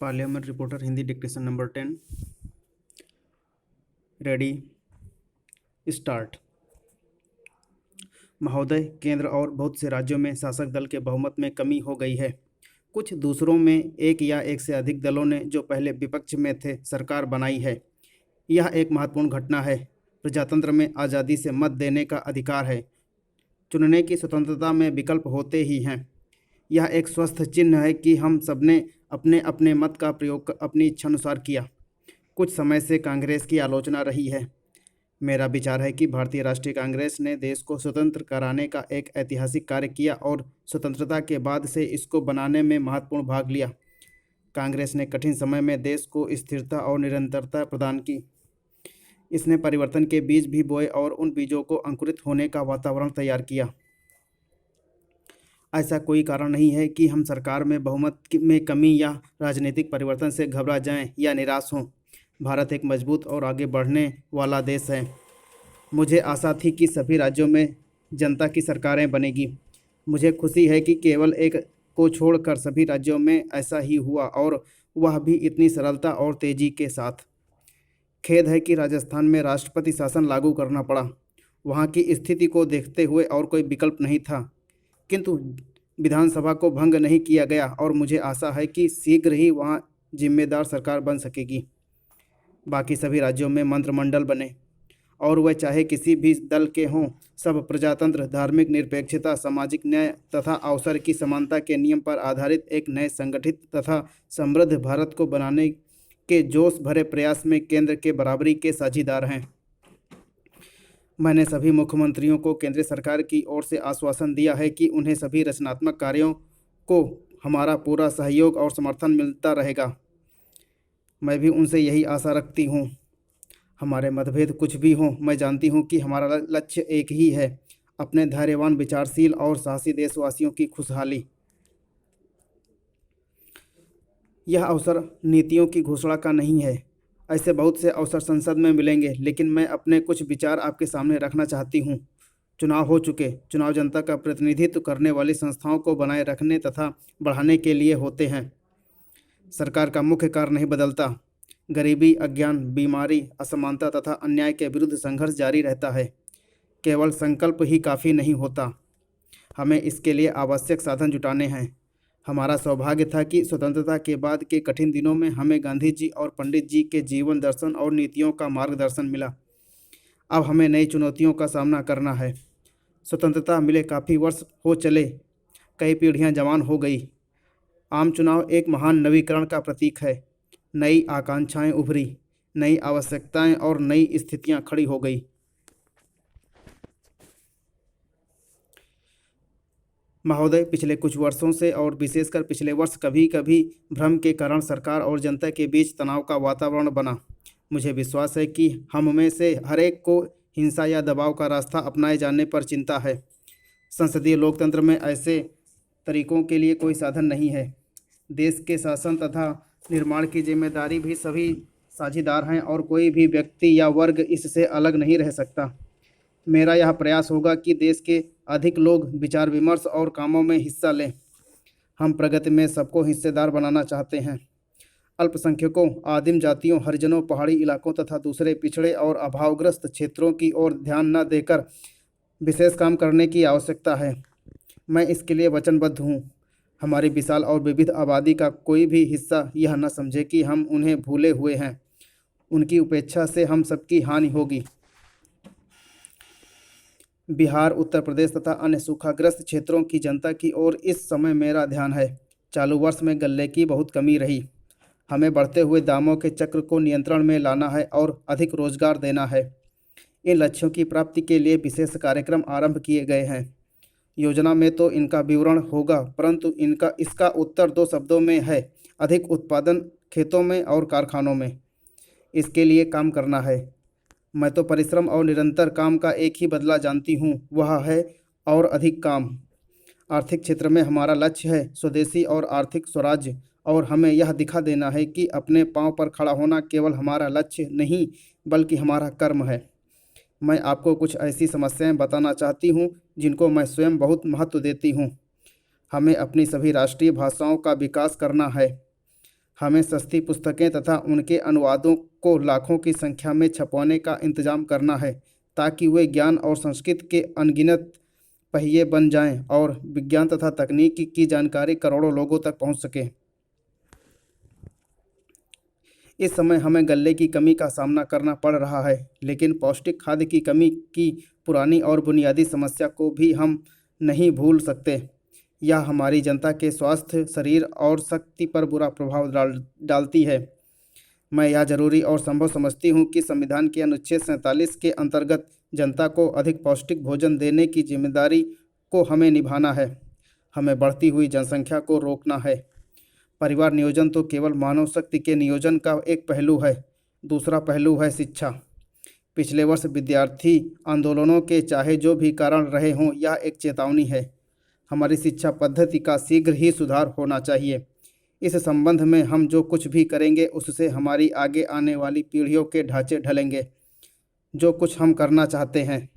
Parliament reporter Hindi dictation number 10। Ready start. महोदय, केंद्र और बहुत से राज्यों में शासक दल के बहुमत में कमी हो गई है। कुछ दूसरों में एक या एक से अधिक दलों ने जो पहले विपक्ष में थे सरकार बनाई है। यह एक महत्वपूर्ण घटना है। प्रजातंत्र में आज़ादी से मत देने का अधिकार है। चुनने की स्वतंत्रता में विकल्प होते ही हैं। यह एक स्वस्थ चिन्ह है कि हम सबने अपने अपने मत का प्रयोग अपनी इच्छानुसार किया। कुछ समय से कांग्रेस की आलोचना रही है। मेरा विचार है कि भारतीय राष्ट्रीय कांग्रेस ने देश को स्वतंत्र कराने का एक ऐतिहासिक कार्य किया और स्वतंत्रता के बाद से इसको बनाने में महत्वपूर्ण भाग लिया। कांग्रेस ने कठिन समय में देश को स्थिरता और निरंतरता प्रदान की। इसने परिवर्तन के बीज भी बोए और उन बीजों को अंकुरित होने का वातावरण तैयार किया। ऐसा कोई कारण नहीं है कि हम सरकार में बहुमत में कमी या राजनीतिक परिवर्तन से घबरा जाएं या निराश हों। भारत एक मजबूत और आगे बढ़ने वाला देश है। मुझे आशा थी कि सभी राज्यों में जनता की सरकारें बनेगी। मुझे खुशी है कि केवल एक को छोड़कर सभी राज्यों में ऐसा ही हुआ और वह भी इतनी सरलता और तेजी के साथ। खेद है कि राजस्थान में राष्ट्रपति शासन लागू करना पड़ा। वहाँ की स्थिति को देखते हुए और कोई विकल्प नहीं था, किंतु विधानसभा को भंग नहीं किया गया और मुझे आशा है कि शीघ्र ही वहाँ जिम्मेदार सरकार बन सकेगी। बाकी सभी राज्यों में मंत्रिमंडल बने और वह चाहे किसी भी दल के हों, सब प्रजातंत्र, धार्मिक निरपेक्षता, सामाजिक न्याय तथा अवसर की समानता के नियम पर आधारित एक नए संगठित तथा समृद्ध भारत को बनाने के जोश भरे प्रयास में केंद्र के बराबरी के साझीदार हैं। मैंने सभी मुख्यमंत्रियों को केंद्र सरकार की ओर से आश्वासन दिया है कि उन्हें सभी रचनात्मक कार्यों को हमारा पूरा सहयोग और समर्थन मिलता रहेगा। मैं भी उनसे यही आशा रखती हूँ। हमारे मतभेद कुछ भी हों, मैं जानती हूँ कि हमारा लक्ष्य एक ही है, अपने धैर्यवान, विचारशील और साहसी देशवासियों की खुशहाली। यह अवसर नीतियों की घोषणा का नहीं है। ऐसे बहुत से अवसर संसद में मिलेंगे, लेकिन मैं अपने कुछ विचार आपके सामने रखना चाहती हूँ। चुनाव हो चुके। चुनाव जनता का प्रतिनिधित्व करने वाली संस्थाओं को बनाए रखने तथा बढ़ाने के लिए होते हैं। सरकार का मुख्य कार्य नहीं बदलता। गरीबी, अज्ञान, बीमारी, असमानता तथा अन्याय के विरुद्ध संघर्ष जारी रहता है। केवल संकल्प ही काफ़ी नहीं होता, हमें इसके लिए आवश्यक साधन जुटाने हैं। हमारा सौभाग्य था कि स्वतंत्रता के बाद के कठिन दिनों में हमें गांधी जी और पंडित जी के जीवन दर्शन और नीतियों का मार्गदर्शन मिला। अब हमें नई चुनौतियों का सामना करना है। स्वतंत्रता मिले काफ़ी वर्ष हो चले, कई पीढ़ियां जवान हो गई। आम चुनाव एक महान नवीकरण का प्रतीक है। नई आकांक्षाएं उभरी, नई आवश्यकताएं और नई स्थितियां खड़ी हो गई। महोदय, पिछले कुछ वर्षों से और विशेषकर पिछले वर्ष कभी कभी भ्रम के कारण सरकार और जनता के बीच तनाव का वातावरण बना। मुझे विश्वास है कि हम में से हर एक को हिंसा या दबाव का रास्ता अपनाए जाने पर चिंता है। संसदीय लोकतंत्र में ऐसे तरीकों के लिए कोई साधन नहीं है। देश के शासन तथा निर्माण की जिम्मेदारी भी सभी साझीदार हैं और कोई भी व्यक्ति या वर्ग इससे अलग नहीं रह सकता। मेरा यह प्रयास होगा कि देश के अधिक लोग विचार विमर्श और कामों में हिस्सा लें। हम प्रगति में सबको हिस्सेदार बनाना चाहते हैं। अल्पसंख्यकों, आदिम जातियों, हरिजनों, पहाड़ी इलाकों तथा दूसरे पिछड़े और अभावग्रस्त क्षेत्रों की ओर ध्यान न देकर विशेष काम करने की आवश्यकता है। मैं इसके लिए वचनबद्ध हूँ। हमारी विशाल और विविध आबादी का कोई भी हिस्सा यह न समझे कि हम उन्हें भूले हुए हैं। उनकी उपेक्षा से हम सबकी हानि होगी। बिहार, उत्तर प्रदेश तथा अन्य सूखाग्रस्त क्षेत्रों की जनता की ओर इस समय मेरा ध्यान है। चालू वर्ष में गल्ले की बहुत कमी रही। हमें बढ़ते हुए दामों के चक्र को नियंत्रण में लाना है और अधिक रोजगार देना है। इन लक्ष्यों की प्राप्ति के लिए विशेष कार्यक्रम आरंभ किए गए हैं। योजना में तो इनका विवरण होगा, परंतु इसका उत्तर दो शब्दों में है: अधिक उत्पादन खेतों में और कारखानों में। इसके लिए काम करना है। मैं तो परिश्रम और निरंतर काम का एक ही बदला जानती हूँ, वह है और अधिक काम। आर्थिक क्षेत्र में हमारा लक्ष्य है स्वदेशी और आर्थिक स्वराज्य, और हमें यह दिखा देना है कि अपने पांव पर खड़ा होना केवल हमारा लक्ष्य नहीं बल्कि हमारा कर्म है। मैं आपको कुछ ऐसी समस्याएं बताना चाहती हूँ जिनको मैं स्वयं बहुत महत्व देती हूँ। हमें अपनी सभी राष्ट्रीय भाषाओं का विकास करना है। हमें सस्ती पुस्तकें तथा उनके अनुवादों को लाखों की संख्या में छपवाने का इंतजाम करना है, ताकि वे ज्ञान और संस्कृति के अनगिनत पहिए बन जाएं और विज्ञान तथा तकनीक की जानकारी करोड़ों लोगों तक पहुंच सके। इस समय हमें गल्ले की कमी का सामना करना पड़ रहा है, लेकिन पौष्टिक खाद्य की कमी की पुरानी और बुनियादी समस्या को भी हम नहीं भूल सकते। यह हमारी जनता के स्वास्थ्य, शरीर और शक्ति पर बुरा प्रभाव डालती है। मैं यह जरूरी और संभव समझती हूँ कि संविधान के अनुच्छेद 47 के अंतर्गत जनता को अधिक पौष्टिक भोजन देने की जिम्मेदारी को हमें निभाना है। हमें बढ़ती हुई जनसंख्या को रोकना है। परिवार नियोजन तो केवल मानव शक्ति के नियोजन का एक पहलू है। दूसरा पहलू है शिक्षा। पिछले वर्ष विद्यार्थी आंदोलनों के चाहे जो भी कारण रहे हों, यह एक चेतावनी है। हमारी शिक्षा पद्धति का शीघ्र ही सुधार होना चाहिए। इस संबंध में हम जो कुछ भी करेंगे उससे हमारी आगे आने वाली पीढ़ियों के ढांचे ढलेंगे। जो कुछ हम करना चाहते हैं